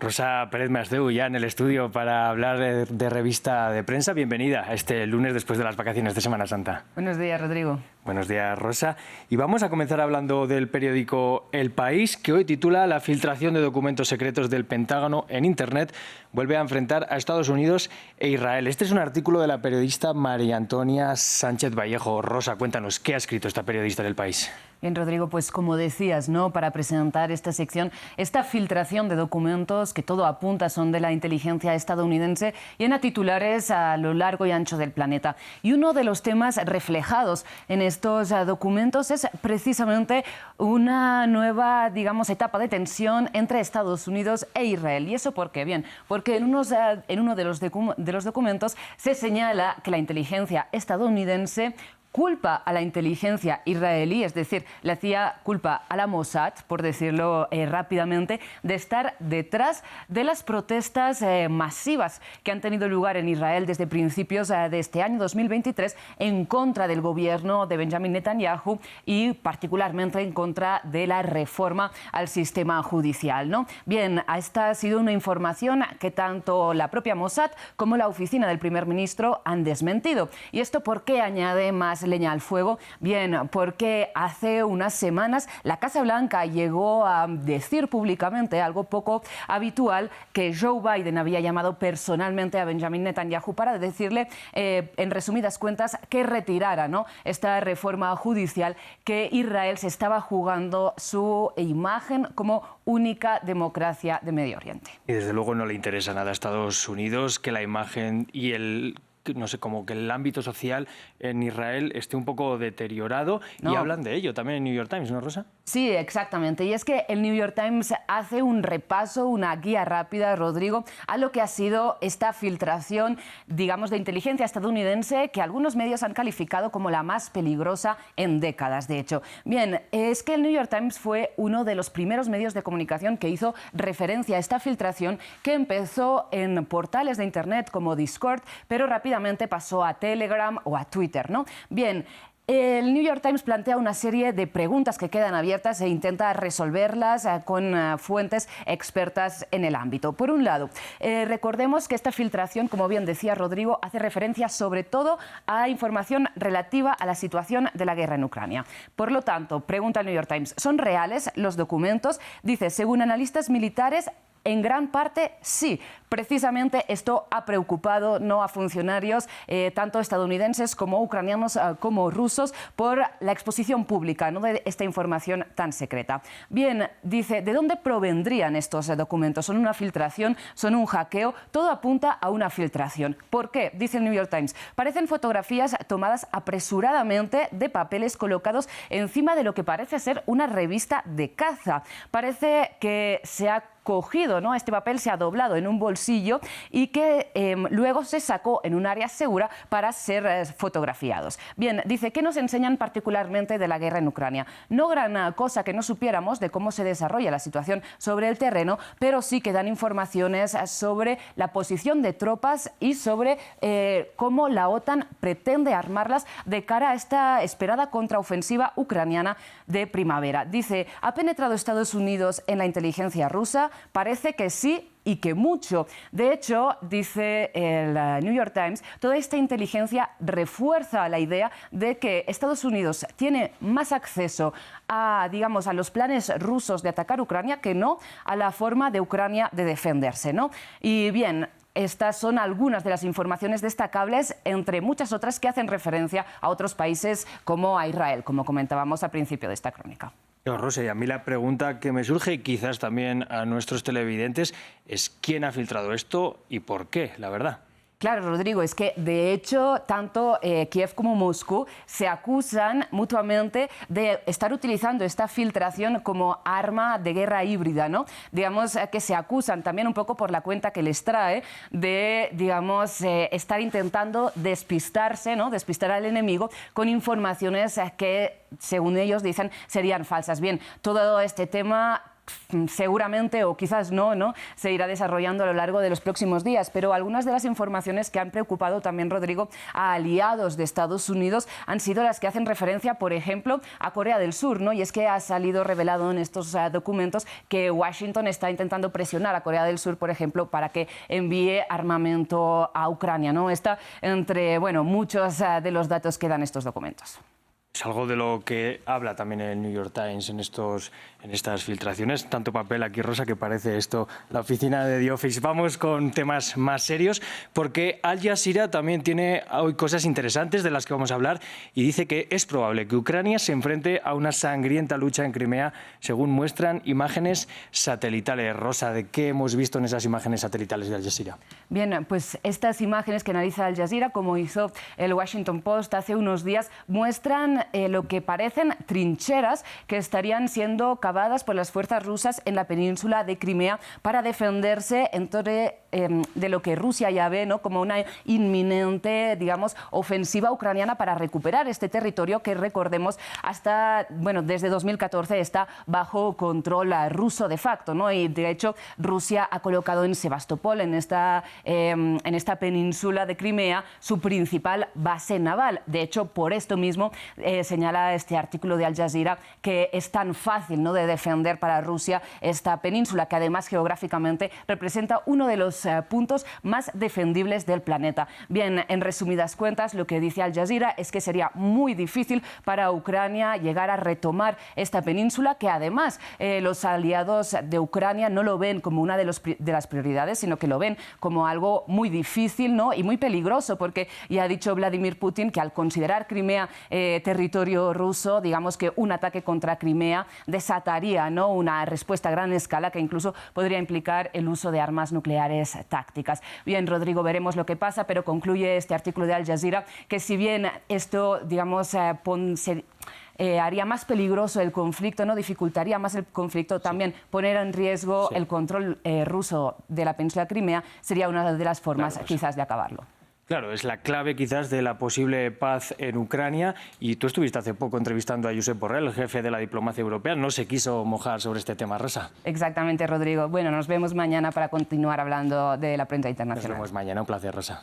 Rosa Pérez Masdeu, ya en el estudio para hablar de revista de prensa. Bienvenida a este lunes después de las vacaciones de Semana Santa. Buenos días, Rodrigo. Buenos días, Rosa. Y vamos a comenzar hablando del periódico El País, que hoy titula La filtración de documentos secretos del Pentágono en Internet vuelve a enfrentar a Estados Unidos e Israel. Este es un artículo de la periodista María Antonia Sánchez Vallejo. Rosa, cuéntanos, ¿qué ha escrito esta periodista del País? Bien, Rodrigo, pues como decías, ¿no? Para presentar esta sección, esta filtración de documentos que todo apunta son de la inteligencia estadounidense, llena titulares a lo largo y ancho del planeta. Y uno de los temas reflejados en estos documentos es precisamente una nueva, digamos, etapa de tensión entre Estados Unidos e Israel. ¿Y eso por qué? Bien, porque en uno de los documentos se señala que la inteligencia estadounidense culpa a la inteligencia israelí, es decir, le hacía culpa a la Mossad, por decirlo rápidamente, de estar detrás de las protestas masivas que han tenido lugar en Israel desde principios de este año 2023 en contra del gobierno de Benjamin Netanyahu y particularmente en contra de la reforma al sistema judicial, ¿no? Bien, esta ha sido una información que tanto la propia Mossad como la oficina del primer ministro han desmentido. ¿Y esto por qué añade más leña al fuego? Bien, porque hace unas semanas la Casa Blanca llegó a decir públicamente, algo poco habitual, que Joe Biden había llamado personalmente a Benjamin Netanyahu para decirle, en resumidas cuentas, que retirara, ¿no?, esta reforma judicial, que Israel se estaba jugando su imagen como única democracia de Medio Oriente. Y desde luego no le interesa nada a Estados Unidos que la imagen y no sé, como que el ámbito social en Israel esté un poco deteriorado. No. Y hablan de ello también en New York Times, ¿no, Rosa? Sí, exactamente. Y es que el New York Times hace un repaso, una guía rápida, Rodrigo, a lo que ha sido esta filtración, digamos, de inteligencia estadounidense que algunos medios han calificado como la más peligrosa en décadas, de hecho. Bien, es que el New York Times fue uno de los primeros medios de comunicación que hizo referencia a esta filtración, que empezó en portales de Internet como Discord, pero rápidamente pasó a Telegram o a Twitter, ¿no? Bien, el New York Times plantea una serie de preguntas que quedan abiertas e intenta resolverlas con fuentes expertas en el ámbito. Por un lado, recordemos que esta filtración, como bien decía Rodrigo, hace referencia sobre todo a información relativa a la situación de la guerra en Ucrania. Por lo tanto, pregunta el New York Times, ¿son reales los documentos? Dice, según analistas militares, en gran parte sí. Precisamente esto ha preocupado no a funcionarios tanto estadounidenses como ucranianos como rusos por la exposición pública, ¿no?, de esta información tan secreta. Bien, dice, ¿de dónde provendrían estos documentos? ¿Son una filtración? ¿Son un hackeo? Todo apunta a una filtración. ¿Por qué? Dice el New York Times. Parecen fotografías tomadas apresuradamente de papeles colocados encima de lo que parece ser una revista de caza. Parece que se ha cogido, ¿no?, este papel se ha doblado en un bolsillo y que luego se sacó en un área segura para ser fotografiados. Bien, dice, ¿qué nos enseñan particularmente de la guerra en Ucrania? No gran cosa que no supiéramos de cómo se desarrolla la situación sobre el terreno, pero sí que dan informaciones sobre la posición de tropas y sobre cómo la OTAN pretende armarlas de cara a esta esperada contraofensiva ucraniana de primavera. Dice, ¿ha penetrado Estados Unidos en la inteligencia rusa? Parece que sí y que mucho. De hecho, dice el New York Times, toda esta inteligencia refuerza la idea de que Estados Unidos tiene más acceso a, digamos, a los planes rusos de atacar Ucrania que no a la forma de Ucrania de defenderse, ¿no? Y bien, estas son algunas de las informaciones destacables, entre muchas otras que hacen referencia a otros países como a Israel, como comentábamos al principio de esta crónica. Rosa, y a mí la pregunta que me surge, y quizás también a nuestros televidentes, es ¿quién ha filtrado esto y por qué, la verdad? Claro, Rodrigo, es que de hecho tanto Kiev como Moscú se acusan mutuamente de estar utilizando esta filtración como arma de guerra híbrida, ¿no? Digamos que se acusan también un poco por la cuenta que les trae de, digamos, estar intentando despistarse, ¿no?, despistar al enemigo con informaciones que, según ellos dicen, serían falsas. Bien, todo este tema seguramente, o quizás no, se irá desarrollando a lo largo de los próximos días. Pero algunas de las informaciones que han preocupado también, Rodrigo, a aliados de Estados Unidos han sido las que hacen referencia, por ejemplo, a Corea del Sur, ¿no? Y es que ha salido revelado en estos documentos que Washington está intentando presionar a Corea del Sur, por ejemplo, para que envíe armamento a Ucrania, ¿no? Está entre, bueno, muchos de los datos que dan estos documentos. Es algo de lo que habla también el New York Times en estas filtraciones. Tanto papel aquí, Rosa, que parece esto la oficina de The Office. Vamos con temas más serios, porque Al Jazeera también tiene hoy cosas interesantes de las que vamos a hablar y dice que es probable que Ucrania se enfrente a una sangrienta lucha en Crimea, según muestran imágenes satelitales. Rosa, ¿de qué hemos visto en esas imágenes satelitales de Al Jazeera? Bien, pues estas imágenes que analiza Al Jazeera, como hizo el Washington Post hace unos días, muestran lo que parecen trincheras que estarían siendo cavadas por las fuerzas rusas en la península de Crimea para defenderse de lo que Rusia ya ve, ¿no?, como una inminente, digamos, ofensiva ucraniana para recuperar este territorio que, recordemos, desde 2014 está bajo control ruso de facto, ¿no? Y de hecho Rusia ha colocado en Sebastopol, en esta península de Crimea, su principal base naval. De hecho, por esto mismo señala este artículo de Al Jazeera que es tan fácil, ¿no?, de defender para Rusia esta península, que además geográficamente representa uno de los puntos más defendibles del planeta. Bien, en resumidas cuentas, lo que dice Al Jazeera es que sería muy difícil para Ucrania llegar a retomar esta península, que además los aliados de Ucrania no lo ven como una de las prioridades, sino que lo ven como algo muy difícil, ¿no?, y muy peligroso, porque ya ha dicho Vladimir Putin que al considerar Crimea territorio ruso, digamos que un ataque contra Crimea desataría, ¿no?, una respuesta a gran escala que incluso podría implicar el uso de armas nucleares tácticas. Bien, Rodrigo, veremos lo que pasa, pero concluye este artículo de Al Jazeera que, si bien esto, digamos, haría más peligroso el conflicto, ¿no?, dificultaría más el conflicto, también poner en riesgo el control ruso de la península de Crimea sería una de las formas, quizás, de acabarlo. Claro, es la clave quizás de la posible paz en Ucrania, y tú estuviste hace poco entrevistando a Josep Borrell, el jefe de la diplomacia europea. No se quiso mojar sobre este tema, Rosa. Exactamente, Rodrigo. Bueno, nos vemos mañana para continuar hablando de la prensa internacional. Nos vemos mañana. Un placer, Rosa.